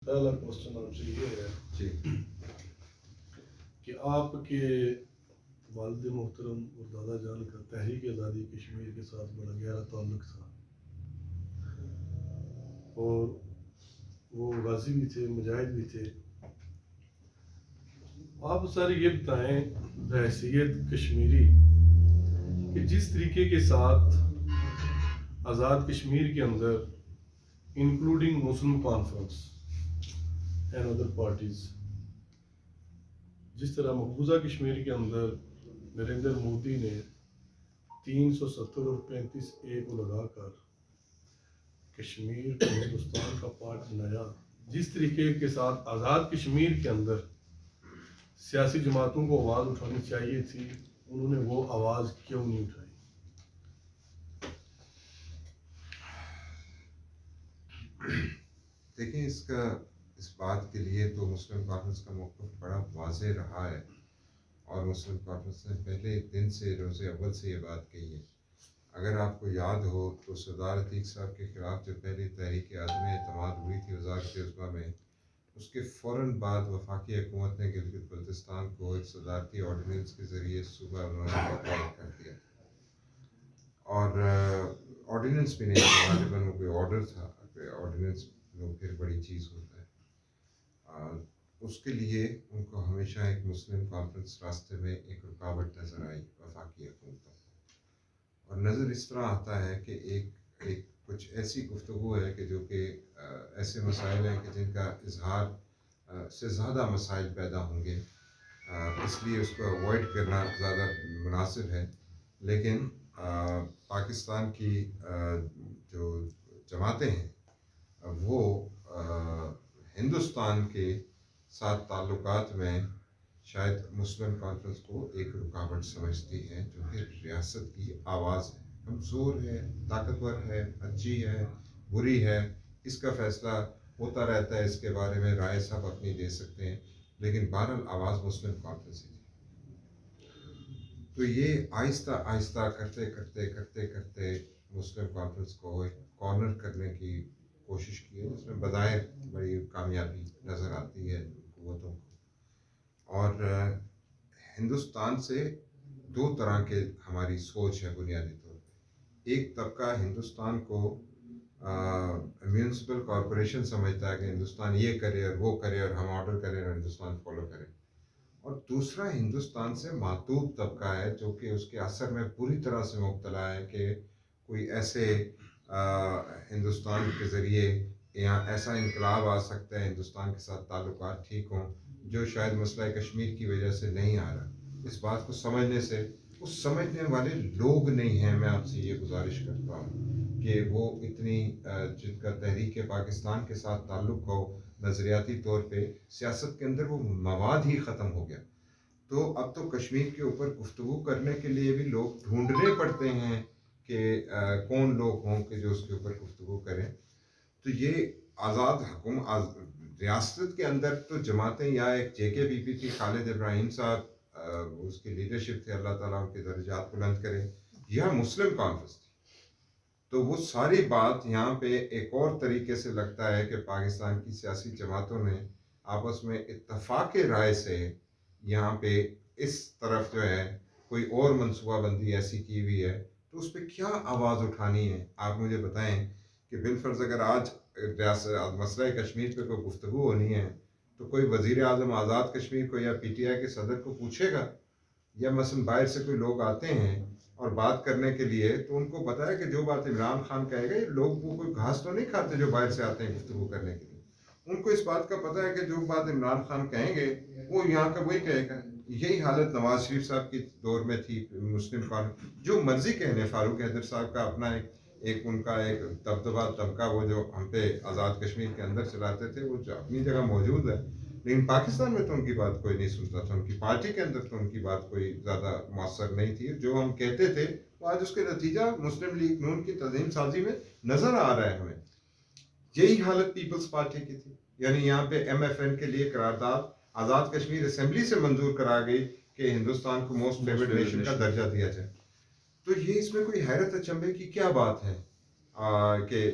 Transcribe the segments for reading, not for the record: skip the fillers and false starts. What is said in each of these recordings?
پہلا کوشچن آپ سے یہ ہے جی کہ آپ کے والد محترم اور دادا جان کا تحریک آزادی کشمیر کے ساتھ بڑا گہرا تعلق تھا، اور وہ غازی بھی تھے، مجاہد بھی تھے۔ آپ سر یہ بتائیں بحیثیت کشمیری کہ جس طریقے کے ساتھ آزاد کشمیر کے اندر including Muslim Conference and other parties, جس طرح مقبوضہ کشمیر کے اندر نریندر مودی نے 370 اور 35A کو لگا کر کشمیر کو ہندوستان کا پارٹ بنایا، جس طریقے کے ساتھ آزاد کشمیر کے اندر سیاسی جماعتوں کو آواز اٹھانی چاہیے تھی، انہوں نے وہ آواز کیوں نہیں اٹھائی؟ دیکھیں، اس بات کے لیے تو مسلم کانفرنس کا موقف بڑا واضح رہا ہے، اور مسلم کانفرنس نے پہلے دن سے روز اول سے یہ بات کہی ہے۔ اگر آپ کو یاد ہو تو سردار عتیق صاحب کے خلاف جو پہلی تحریک عدم اعتماد ہوئی تھی وزارت عظمیٰ میں، اس کے فوراً بعد وفاقی حکومت نے گلگت بلتستان کو ایک صدارتی آرڈیننس کے ذریعے صوبہ انہوں نے کر دیا، اور آرڈیننس بھی نہیں، غالباً وہ کوئی آرڈر تھا، آرڈیننس وہ پھر بڑی چیز ہوتا ہے۔ اس کے لیے ان کو ہمیشہ ایک مسلم کانفرنس راستے میں ایک رکاوٹ نظر آئی وفاقی حکومتوں کو، اور نظر اس طرح آتا ہے کہ ایک کچھ ایسی گفتگو ہے کہ جو کہ ایسے مسائل ہیں کہ جن کا اظہار سے زیادہ مسائل پیدا ہوں گے، اس لیے اس کو اوائڈ کرنا زیادہ مناسب ہے۔ لیکن پاکستان کی جو جماعتیں ہیں وہ ہندوستان کے ساتھ تعلقات میں شاید مسلم کانفرنس کو ایک رکاوٹ سمجھتی ہیں، جو کہ ریاست کی آواز ہے، کمزور ہے، طاقتور ہے، اچھی ہے، بری ہے، اس کا فیصلہ ہوتا رہتا ہے، اس کے بارے میں رائے سب اپنی دے سکتے ہیں، لیکن بہرحال آواز مسلم کانفرنس ہی تھی۔ تو یہ آہستہ آہستہ کرتے مسلم کانفرنس کو ایک کارنر کرنے کی کوشش کی ہے، جس میں بظاہر بڑی کامیابی نظر آتی ہے قوتوں کو۔ اور ہندوستان سے دو طرح کے ہماری سوچ ہے بنیادی طور پہ۔ ایک طبقہ ہندوستان کو میونسپل کارپوریشن سمجھتا ہے کہ ہندوستان یہ کرے اور وہ کرے اور ہم آرڈر کریں اور ہندوستان فالو کرے، اور دوسرا ہندوستان سے معطوب طبقہ ہے جو کہ اس کے اثر میں پوری طرح سے مبتلا ہے کہ کوئی ایسے ہندوستان کے ذریعے یہاں ایسا انقلاب آ سکتا ہے، ہندوستان کے ساتھ تعلقات ٹھیک ہوں، جو شاید مسئلہ کشمیر کی وجہ سے نہیں آ رہا۔ اس بات کو سمجھنے سے اس سمجھنے والے لوگ نہیں ہیں۔ میں آپ سے یہ گزارش کرتا ہوں کہ وہ اتنی جن کا تحریک پاکستان کے ساتھ تعلق ہو، نظریاتی طور پہ سیاست کے اندر وہ مواد ہی ختم ہو گیا، تو اب تو کشمیر کے اوپر گفتگو کرنے کے لیے بھی لوگ ڈھونڈنے پڑتے ہیں کہ کون لوگ ہوں کہ جو اس کے اوپر گفتگو کریں۔ تو یہ آزاد ریاست کے اندر تو جماعتیں یا ایک JKPP تھی، خالد ابراہیم صاحب اس کی لیڈرشپ تھے، اللہ تعالیٰ ان کے درجات بلند کرے، یا مسلم کانفرنس تھی۔ تو وہ ساری بات یہاں پہ ایک اور طریقے سے لگتا ہے کہ پاکستان کی سیاسی جماعتوں نے آپس میں اتفاق رائے سے یہاں پہ اس طرف جو ہے کوئی اور منصوبہ بندی ایسی کی ہوئی ہے، تو اس پہ کیا آواز اٹھانی ہے؟ آپ مجھے بتائیں کہ بالفرض اگر آج مسئلہ کشمیر پہ کوئی گفتگو ہونی ہے تو کوئی وزیر اعظم آزاد کشمیر کو یا PTI کے صدر کو پوچھے گا، یا مثلا باہر سے کوئی لوگ آتے ہیں اور بات کرنے کے لیے، تو ان کو پتا ہے کہ جو بات عمران خان کہے گا، یہ لوگ وہ کوئی گھاس تو نہیں کھاتے جو باہر سے آتے ہیں گفتگو کرنے کے لیے، ان کو اس بات کا پتا ہے کہ جو بات عمران خان کہیں گے وہ یہاں کا وہی کہے گا۔ یہی حالت نواز شریف صاحب کی دور میں تھی، مسلم کانفرنس جو مرضی کہنے، فاروق حیدر صاحب کا اپنا ایک ان کا ایک دبدبہ طبقہ، وہ جو ہم پہ آزاد کشمیر کے اندر چلاتے تھے، وہ جو اپنی جگہ موجود ہے، لیکن پاکستان میں تو ان کی بات کوئی نہیں سنتا تھا، ان کی پارٹی کے اندر تو ان کی بات کوئی زیادہ مؤثر نہیں تھی۔ جو ہم کہتے تھے وہ آج اس کے نتیجہ مسلم لیگ نون کی تنظیم سازی میں نظر آ رہا ہے ہمیں۔ یہی حالت پیپلز پارٹی کی تھی، یعنی یہاں پہ MFN کے لیے قرارداد آزاد کشمیر اسمبلی سے منظور کرا گئی کہ ہندوستان کو موسٹ فیورڈ نیشن کا درجہ دیا جائے۔ تو یہ اس میں کوئی حیرت اچنبے کی کیا بات ہے؟ کہ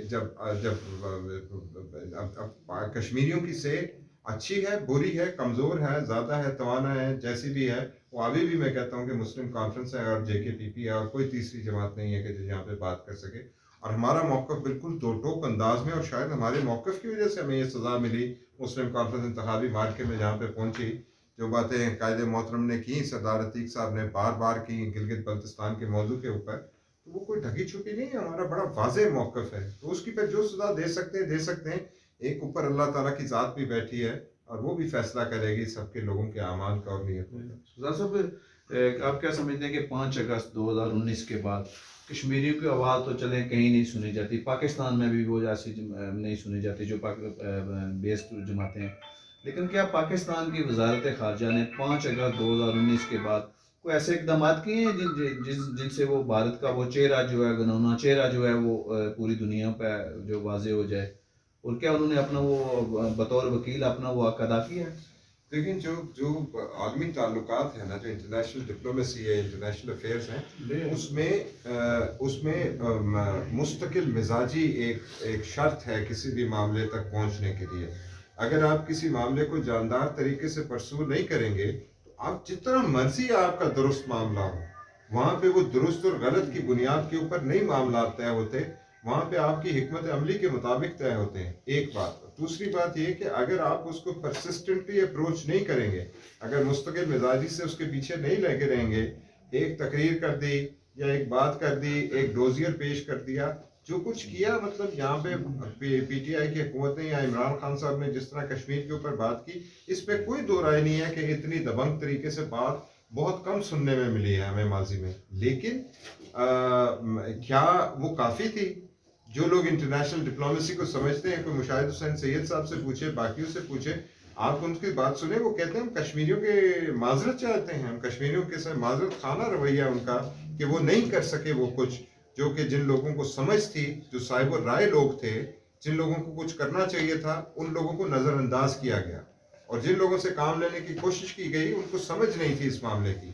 اب کشمیریوں کی صحت اچھی ہے بری ہے کمزور ہے زیادہ ہے توانا ہے جیسی بھی ہے وہ ابھی بھی میں کہتا ہوں کہ مسلم کانفرنس ہے اور جے کے پی پی ہے اور کوئی تیسری جماعت نہیں ہے کہ جو یہاں پہ بات کر سکے اور ہمارا موقف بالکل دو ٹوک انداز میں اور شاید ہمارے موقف کی وجہ سے ہمیں یہ سزا ملی مسلم کانفرنس انتخابی مارکے میں جہاں پہ پہنچی جو باتیں قائد محترم نے کی سردار عتیق صاحب نے بار بار کی گلگت بلتستان کے موضوع کے اوپر تو وہ کوئی ڈھکی چھپی نہیں ہے ہمارا بڑا واضح موقف ہے تو اس کی پہ جو سزا دے سکتے ہیں ایک اوپر اللہ تعالیٰ کی ذات بھی بیٹھی ہے اور وہ بھی فیصلہ کرے گی سب کے لوگوں کے اعمال کا اور نیتوں کا. سردار صاحب آپ کیا سمجھتے ہیں کہ 5 اگست 2019 کے بعد کشمیریوں کی آواز تو چلیں کہیں نہیں سنی جاتی پاکستان میں بھی وہ ایسی نہیں سنی جاتی جو بیس جماعتیں ہیں لیکن کیا پاکستان کی وزارت خارجہ نے 5 اگست 2019 کے بعد کوئی ایسے اقدامات کیے ہیں جن سے وہ بھارت کا وہ چہرہ جو ہے گنونا چہرہ جو ہے وہ پوری دنیا پہ جو واضح ہو جائے اور کیا انہوں نے اپنا وہ بطور وکیل اپنا وہ حق ادا کیا ہے؟ لیکن جو عالمی تعلقات ہیں نا جو انٹرنیشنل ڈپلومیسی ہے انٹرنیشنل افیئرس ہیں اس میں مستقل مزاجی ایک شرط ہے کسی بھی معاملے تک پہنچنے کے لیے اگر آپ کسی معاملے کو جاندار طریقے سے پرسو نہیں کریں گے تو آپ جتنا مرضی آپ کا درست معاملہ ہو وہاں پہ وہ درست اور غلط کی بنیاد کے اوپر نہیں معاملات طے ہوتے وہاں پہ آپ کی حکمت عملی کے مطابق طے ہوتے ہیں ایک بات دوسری بات یہ کہ اگر آپ اس کو پرسسٹنٹلی اپروچ نہیں کریں گے اگر مستقل مزاجی سے اس کے پیچھے نہیں لگے رہیں گے ایک تقریر کر دی یا ایک بات کر دی ایک ڈوزیئر پیش کر دیا جو کچھ کیا مطلب یہاں پہ پی ٹی آئی کی حکومت نے یا عمران خان صاحب نے جس طرح کشمیر کے اوپر بات کی اس پہ کوئی دو رائے نہیں ہے کہ اتنی دبنگ طریقے سے بات بہت کم سننے میں ملی ہے ہمیں ماضی میں لیکن کیا وہ کافی تھی جو لوگ انٹرنیشنل ڈپلومیسی کو سمجھتے ہیں کوئی مشاہد حسین سید صاحب سے پوچھے باقیوں سے پوچھے آپ ان کی بات سنیں وہ کہتے ہیں ہم کشمیریوں کے معذرت چاہتے ہیں ہم کشمیریوں کے ساتھ معذرت خانہ رویہ ان کا کہ وہ نہیں کر سکے وہ کچھ جو کہ جن لوگوں کو سمجھ تھی جو صاحب الرائے لوگ تھے جن لوگوں کو کچھ کرنا چاہیے تھا ان لوگوں کو نظر انداز کیا گیا اور جن لوگوں سے کام لینے کی کوشش کی گئی ان کو سمجھ نہیں تھی اس معاملے کی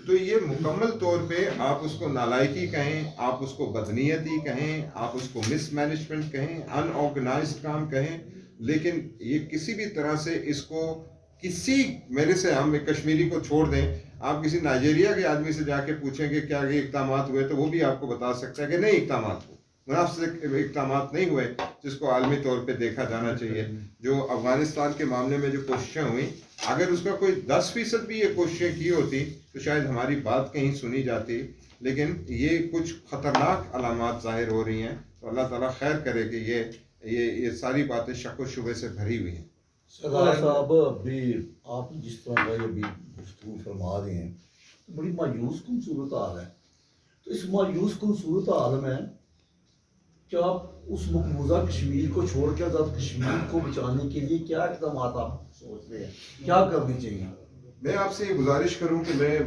تو یہ مکمل طور پہ آپ اس کو نالائکی کہیں آپ اس کو بدنیتی کہیں آپ اس کو مس مینجمنٹ کہیں ان آرگنائزڈ کام کہیں لیکن یہ کسی بھی طرح سے اس کو کسی میرے سے ہم کشمیری کو چھوڑ دیں آپ کسی نائجیریا کے آدمی سے جا کے پوچھیں کہ کیا یہ اقدامات ہوئے تو وہ بھی آپ کو بتا سکتا ہے کہ نہیں اقدامات ہوئے مناسب اقدامات نہیں ہوئے جس کو عالمی طور پہ دیکھا جانا چاہیے جو افغانستان کے معاملے میں جو کوششیں ہوئیں اگر اس کا کوئی 10% بھی یہ کوششیں کی ہوتی تو شاید ہماری بات کہیں سنی جاتی لیکن یہ کچھ خطرناک علامات ظاہر ہو رہی ہیں تو اللہ تعالیٰ خیر کرے کہ یہ ساری باتیں شک و شبے سے بھری ہوئی ہیں. سردار صاحب ابھی آپ جس طرح کا ابھی گفتگو فرما رہے ہیں تو بڑی مایوس کن صورت حال ہے تو اس مایوس کن صورت حال میں کیا آپ اس مقبوضہ کشمیر کو چھوڑ کے آزاد کشمیر کو بچانے کے لیے کیا اقدامات آپ سوچ رہے ہیں کیا کرنی چاہیے؟ میں آپ سے یہ گزارش کروں کہ میں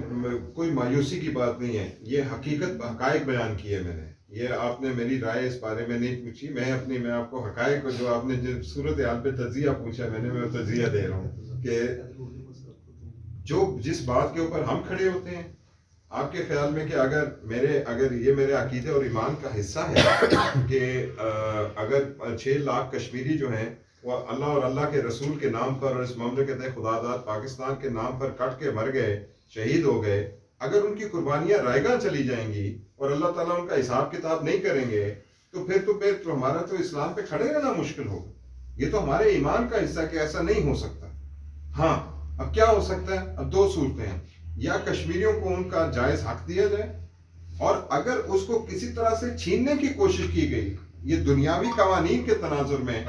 کوئی مایوسی کی بات نہیں ہے یہ حقیقت حقائق بیان کیے میں نے یہ آپ نے میری رائے اس بارے میں نہیں پوچھی میں آپ کو حقائق کو جو آپ نے جب صورت حال پہ تجزیہ پوچھا میں تجزیہ دے رہا ہوں کہ جو جس بات کے اوپر ہم کھڑے ہوتے ہیں آپ کے خیال میں کہ اگر یہ میرے عقیدے اور ایمان کا حصہ ہے کہ اگر 6 لاکھ کشمیری جو ہیں وہ اللہ اور اللہ کے رسول کے نام پر اور اس مملکت خدا داد پاکستان کے نام پر کٹ کے مر گئے شہید ہو گئے اگر ان کی قربانیاں رائے گاں چلی جائیں گی اور اللہ تعالیٰ ان کا حساب کتاب نہیں کریں گے تو پھر ہمارا تو اسلام پہ کھڑے رہنا مشکل ہوگا یہ تو ہمارے ایمان کا حصہ کہ ایسا نہیں ہو سکتا. ہاں اب کیا ہو سکتا ہے اب 2 صورتیں ہیں یا کشمیریوں کو ان کا جائز حق دیا جائے اور اگر اس کو کسی طرح سے چھیننے کی کوشش کی گئی یہ دنیاوی قوانین کے تناظر میں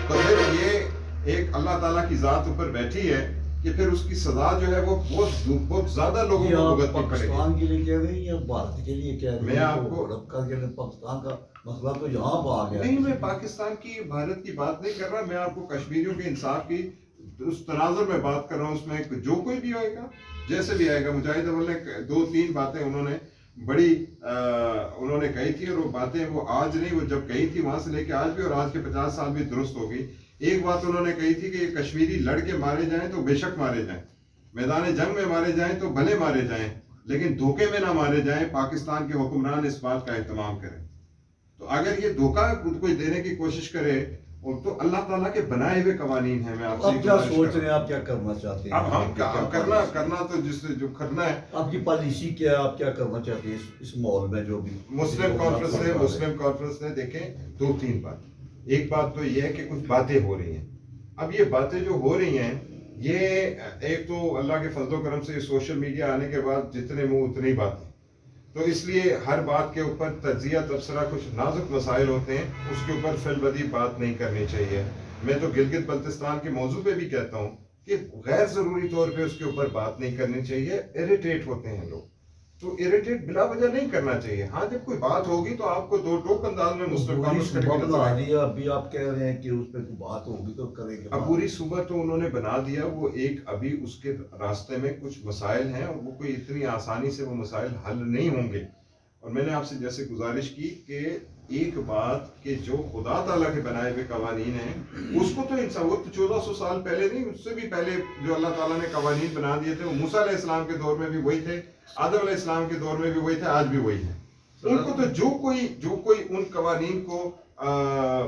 تو پھر یہ ایک اللہ تعالیٰ کی ذات اوپر بیٹھی ہے کہ پھر اس کی سزا جو ہے وہ بہت زیادہ لوگوں کو بھگتنی پڑے گی. پاکستان کے لیے کہہ رہے ہیں یا بھارت کے لیے کہہ رہے ہیں؟ میں آپ کو پاکستان کا مسئلہ تو یہاں پہ آ گیا نہیں میں پاکستان کی بھارت کی بات نہیں کر رہا میں آپ کو کشمیریوں کے انصاف کی اس تناظر میں بات کر رہا ہوں اس میں جو کوئی بھی آئے گا جیسے بھی آئے گا مجاہد اول نے 2-3 باتیں انہوں نے بڑی انہوں نے کہی تھی اور وہ باتیں وہ آج نہیں وہ جب کہی تھی وہاں سے لے کے آج بھی اور آج کے 50 سال بھی درست ہو گئی. ایک بات انہوں نے کہی تھی کہ یہ کشمیری لڑ کے مارے جائیں تو بے شک مارے جائیں میدان جنگ میں مارے جائیں تو بھلے مارے جائیں لیکن دھوکے میں نہ مارے جائیں پاکستان کے حکمران اس بات کا اہتمام کریں. تو اگر یہ دھوکہ کوئی دینے کی کوشش کرے اور تو اللہ تعالیٰ کے بنائے ہوئے قوانین ہیں. میں آپ سے آپ کیا سوچ رہے ہیں, آپ کیا کرنا چاہتے ہیں؟ اب ہم کرنا تو جس سے جو کرنا ہے. آپ کی پالیسی کیا ہے, آپ کیا کرنا چاہتے ہیں اس ماحول میں جو بھی مسلم کانفرنس نے دیکھیں 2-3 بات. ایک بات تو یہ ہے کہ کچھ باتیں ہو رہی ہیں. اب یہ باتیں جو ہو رہی ہیں یہ ایک تو اللہ کے فضل و کرم سے سوشل میڈیا آنے کے بعد جتنے منہ اتنی باتیں, تو اس لیے ہر بات کے اوپر تجزیہ تبصرہ کچھ نازک مسائل ہوتے ہیں, اس کے اوپر فی البدی بات نہیں کرنی چاہیے. میں تو گلگت بلتستان کے موضوع پہ بھی کہتا ہوں کہ غیر ضروری طور پہ اس کے اوپر بات نہیں کرنی چاہیے. اریٹیٹ ہوتے ہیں لوگ, تو اریٹیٹ بلا وجہ نہیں کرنا چاہیے. ہاں جب کوئی بات ہوگی تو آپ کو دو ٹوک انداز میں مسلم کانفرنس کرنے کی بنا دیا. ابھی آپ کہہ رہے ہیں کہ اس پہ کوئی بات ہوگی تو کریں گے. اب پوری صوبہ تو انہوں نے بنا دیا. وہ ایک ابھی اس کے راستے میں کچھ مسائل ہیں اور وہ کوئی اتنی آسانی سے وہ مسائل حل نہیں ہوں گے. اور میں نے آپ سے جیسے گزارش کی کہ ایک بات کہ جو خدا تعالیٰ کے بنائے ہوئے قوانین ہیں اس کو تو انسان, وہ 1400 سال پہلے نہیں, اس سے بھی پہلے جو اللہ تعالیٰ نے قوانین بنا دیے تھے وہ موسیٰ علیہ السلام کے دور میں بھی وہی تھے, آدم علیہ السلام کے دور میں بھی وہی تھے, آج بھی وہی ہے. ان کو تو جو کوئی ان قوانین کو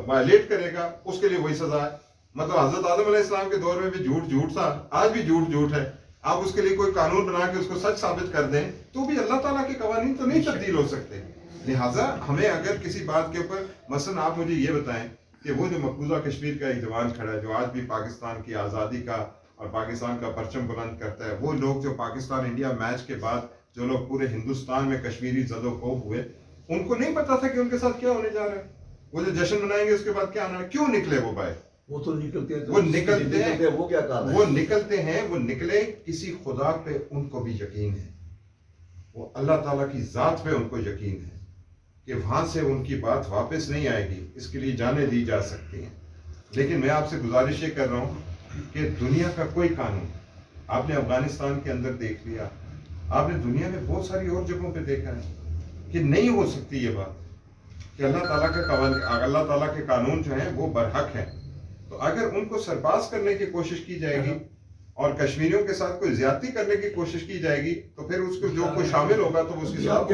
وائلیٹ کرے گا اس کے لیے وہی سزا ہے. مطلب حضرت آدم علیہ السلام کے دور میں بھی جھوٹ تھا, آج بھی جھوٹ ہے. آپ اس کے لیے کوئی قانون بنا کے اس کو سچ ثابت کر دیں تو بھی اللہ تعالیٰ کے قوانین تو نہیں تبدیل ہو سکتے. لہٰذا ہمیں اگر کسی بات کے اوپر, مثلا آپ مجھے یہ بتائیں کہ وہ جو مقبوضہ کشمیر کا ایک جوان کھڑا ہے جو آج بھی پاکستان کی آزادی کا اور پاکستان کا پرچم بلند کرتا ہے, وہ لوگ جو پاکستان انڈیا میچ کے بعد جو لوگ پورے ہندوستان میں کشمیری زد و خوف ہوئے, ان کو نہیں پتا تھا کہ ان کے ساتھ کیا ہونے جا رہا ہے. وہ جو جشن منائیں گے اس کے بعد کیا آنا ہے, کیوں نکلے وہ باہر؟ وہ تو نکلتے ہیں, وہ کیا کام ہے؟ وہ نکلتے ہیں, وہ نکلے کسی خدا پہ ان کو بھی یقین ہے, وہ اللہ تعالیٰ کی ذات پہ ان کو یقین ہے کہ وہاں سے ان کی بات واپس نہیں آئے گی. اس کے لیے جانیں دی جا سکتی ہیں. لیکن میں آپ سے گزارش یہ کر رہا ہوں کہ دنیا کا کوئی قانون, آپ نے افغانستان کے اندر دیکھ لیا, آپ نے دنیا میں بہت ساری اور جگہوں پہ دیکھا ہے کہ نہیں ہو سکتی یہ بات کہ اللہ تعالیٰ کے قانون جو ہیں وہ برحق ہیں. تو اگر ان کو سرپاس کرنے کی کوشش کی جائے گی اور کشمیریوں کے ساتھ کوئی زیادتی کرنے کی کوشش کی جائے گی تو پھر اس کو جو کوئی شامل ہوگا تو اس کے ساتھ.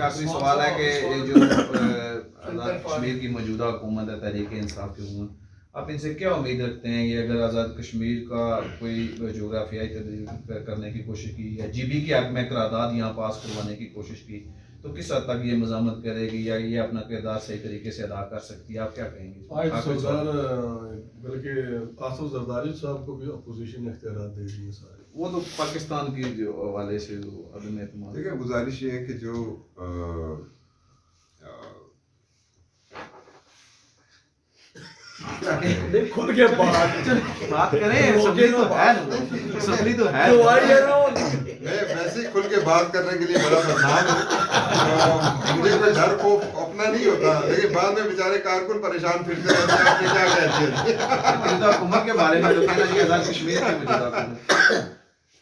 آخری سوال ہے کہ جو آزاد کشمیر کی موجودہ حکومت ہے, تحریک انصاف کی حکومت, آپ ان سے کیا امید رکھتے ہیں؟ یہ اگر آزاد کشمیر کا کوئی جغرافیائی تبدیل کرنے کی کوشش کی یا جی بی کے حق میں قرارداد یہاں پاس کروانے کی کوشش کی تو کس حد تک یہ مزاحمت کرے گی یا یہ اپنا کردار صحیح طریقے سے ادا کر سکتی ہے؟ آپ کیا کہیں گے؟ بلکہ آصف زرداری صاحب کو بھی اپوزیشن اختیارات دے دیے سارے. وہ تو پاکستان کی جو حوالے سے عدم اعتماد. دیکھیں گزارش یہ ہے کہ جو کھل کے بات کریں, سبلی تو ہے. میں ویسے کھل کے بات کرنے کے لیے بڑا پریشان ہوں, مجھے کوئی ڈر خوف اپنا نہیں ہوتا, لیکن بعد میں بیچارے کارکن پریشان پھرتے رہتے ہیں آپ کیا کہتے ہیں حکومت کے بارے میں جو کہنا چاہیے آزاد کشمیر کی موجودہ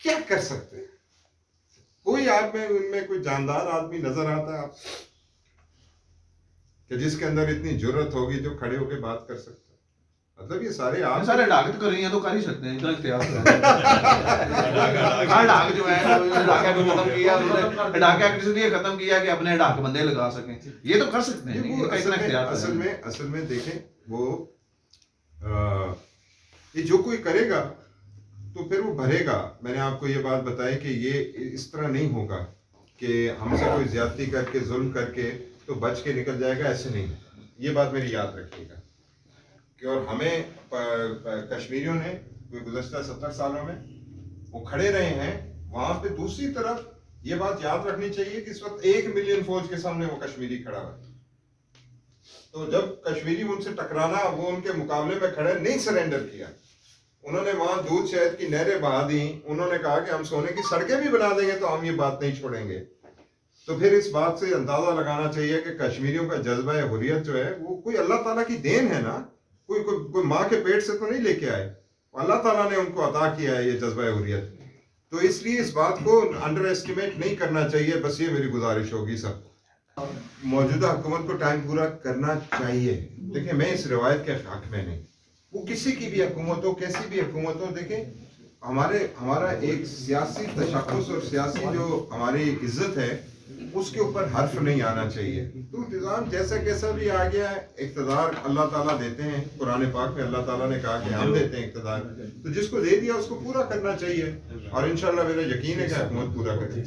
کیا کر سکتے ہیں. کوئی آپ میں ان میں کوئی جاندار آدمی نظر آتا ہے آپ کہ جس کے اندر اتنی جرت ہوگی جو کھڑے ہو کے بات کر سکتا ہے؟ مطلب یہ سارے آپ سارے ڈاک کر رہی ہیں تو کر ہی سکتے ہیں, اختیار ڈاک جو ہے ڈاکہ کو ختم کیا, ڈاکہ اس لیے ختم کیا کہ اپنے ڈاک بندے لگا سکیں, یہ تو کر سکتے ہیں. اصل میں دیکھیں وہ یہ جو کوئی کرے گا تو پھر وہ بھرے گا. میں نے آپ کو یہ بات بتائی کہ یہ اس طرح نہیں ہوگا کہ ہم سے کوئی زیادتی کر کے ظلم کر کے تو بچ کے نکل جائے گا, ایسے نہیں. یہ بات میری یاد رکھیے گا کہ اور ہمیں کشمیریوں نے گزشتہ 70 سالوں میں وہ کھڑے رہے ہیں وہاں پہ. دوسری طرف یہ بات یاد رکھنی چاہیے کہ اس وقت 1 ملین فوج کے سامنے وہ کشمیری کھڑا ہے, تو جب کشمیری ان سے ٹکرانا وہ ان کے مقابلے میں کھڑے نہیں سرنڈر کیا. انہوں نے وہاں دودھ شہد کی نہریں بہا دیں, انہوں نے کہا کہ ہم سونے کی سڑکیں بھی بنا دیں گے تو ہم یہ بات نہیں چھوڑیں گے. تو پھر اس بات سے اندازہ لگانا چاہیے کہ کشمیریوں کا جذبہ حریت جو ہے وہ کوئی اللہ تعالیٰ کی دین ہے نا, کوئی ماں کے پیٹ سے تو نہیں لے کے آئے, اللہ تعالیٰ نے ان کو عطا کیا ہے یہ جذبہ حریت. تو اس لیے اس بات کو انڈر ایسٹیمیٹ نہیں کرنا چاہیے. بس یہ میری گزارش ہوگی سب کو. موجودہ حکومت کو ٹائم پورا کرنا چاہیے. دیکھیں میں اس روایت کے حق میں نہیں, وہ کسی کی بھی حکومت ہو, کیسی بھی حکومت ہو. دیکھیں ہمارا ایک سیاسی تشخص اور سیاسی جو ہماری عزت ہے اس کے اوپر حرف نہیں آنا چاہیے. تو نظام جیسا کیسا بھی آ گیا ہے, اقتدار اللہ تعالیٰ دیتے ہیں. قرآن پاک میں اللہ تعالیٰ نے کہا کہ ہم دیتے ہیں اقتدار, تو جس کو دے دیا اس کو پورا کرنا چاہیے, اور انشاءاللہ میرا یقین ہے کہ حکومت پورا کرے.